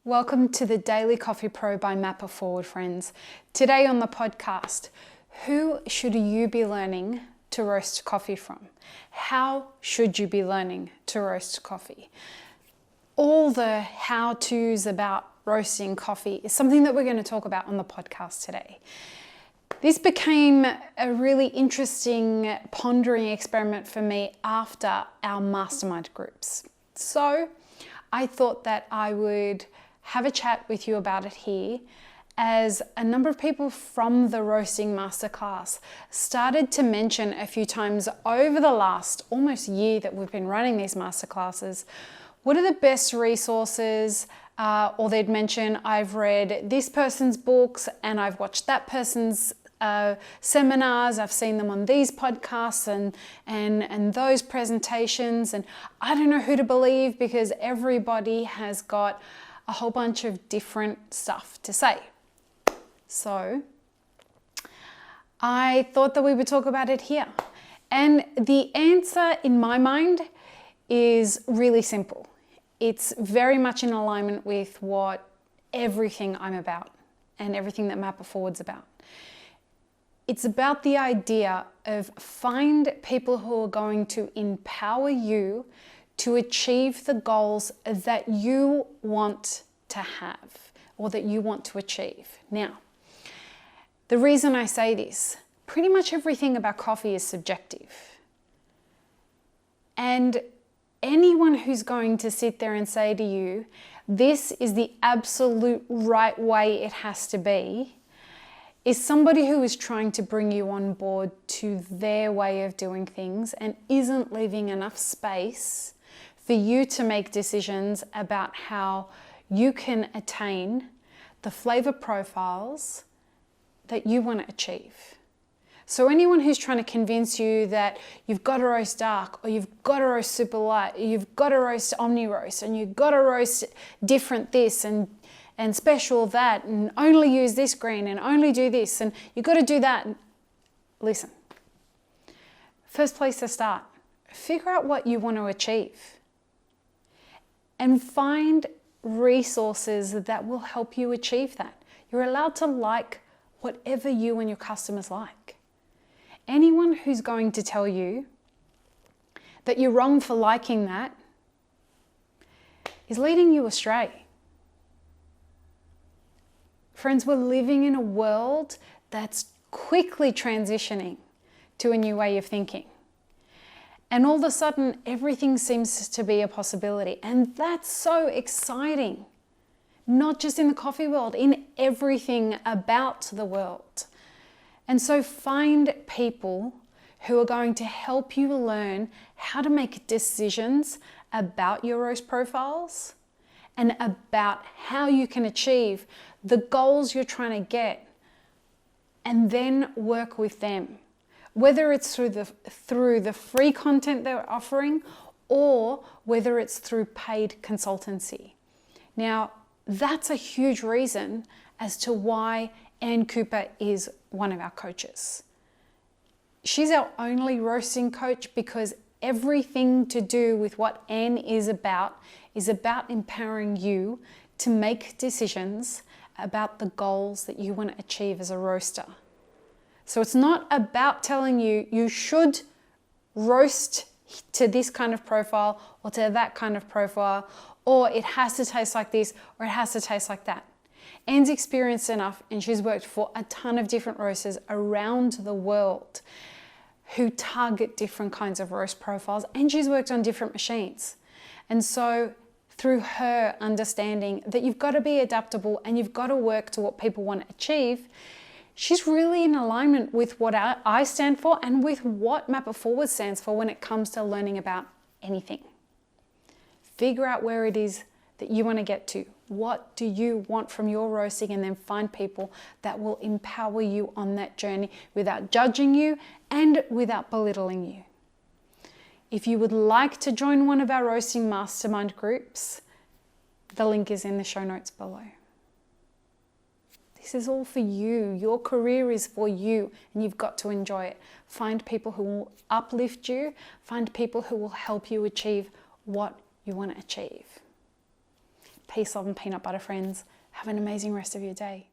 Welcome to the Daily Coffee Pro by Mapper Forward, friends. Today on the podcast, who should you be learning to roast coffee from? How should you be learning to roast coffee? All the how-tos about roasting coffee is something that we're going to talk about on the podcast today. This became a really interesting pondering experiment for me after our mastermind groups. So I thought that I would have a chat with you about it here, as a number of people from the Roasting Masterclass started to mention a few times over the last almost year that we've been running these masterclasses, what are the best resources, or they'd mention, I've read this person's books and I've watched that person's seminars, I've seen them on these podcasts and those presentations, and I don't know who to believe because everybody has got a whole bunch of different stuff to say. So I thought that we would talk about it here. And the answer in my mind is really simple. It's very much in alignment with what everything I'm about and everything that Mapper Forward's about. It's about the idea of find people who are going to empower you to achieve the goals that you want to have or that you want to achieve. Now, the reason I say this, pretty much everything about coffee is subjective. And anyone who's going to sit there and say to you, this is the absolute right way it has to be, is somebody who is trying to bring you on board to their way of doing things and isn't leaving enough space for you to make decisions about how you can attain the flavor profiles that you want to achieve. So anyone who's trying to convince you that you've got to roast dark, or you've got to roast super light, or you've got to roast omni roast, and you've got to roast different this and special that, and only use this green and only do this, and you've got to do that. Listen, first place to start, figure out what you want to achieve and find resources that will help you achieve that. You're allowed to like whatever you and your customers like. Anyone who's going to tell you that you're wrong for liking that is leading you astray. Friends, we're living in a world that's quickly transitioning to a new way of thinking. And all of a sudden, everything seems to be a possibility. And that's so exciting. Not just in the coffee world, in everything about the world. And so find people who are going to help you learn how to make decisions about your roast profiles and about how you can achieve the goals you're trying to get, and then work with them. Whether it's through the free content they're offering or whether it's through paid consultancy. Now, that's a huge reason as to why Ann Cooper is one of our coaches. She's our only roasting coach because everything to do with what Ann is about empowering you to make decisions about the goals that you want to achieve as a roaster. So it's not about telling you you should roast to this kind of profile or to that kind of profile, or it has to taste like this or it has to taste like that. Anne's experienced enough, and she's worked for a ton of different roasters around the world who target different kinds of roast profiles, and she's worked on different machines. And so through her understanding that you've got to be adaptable and you've got to work to what people want to achieve, she's really in alignment with what I stand for and with what Mapper Forward stands for when it comes to learning about anything. Figure out where it is that you want to get to. What do you want from your roasting? And then find people that will empower you on that journey without judging you and without belittling you. If you would like to join one of our roasting mastermind groups, the link is in the show notes below. This is all for you. Your career is for you, and you've got to enjoy it. Find people who will uplift you. Find people who will help you achieve what you want to achieve. Peace, love, and peanut butter, friends. Have an amazing rest of your day.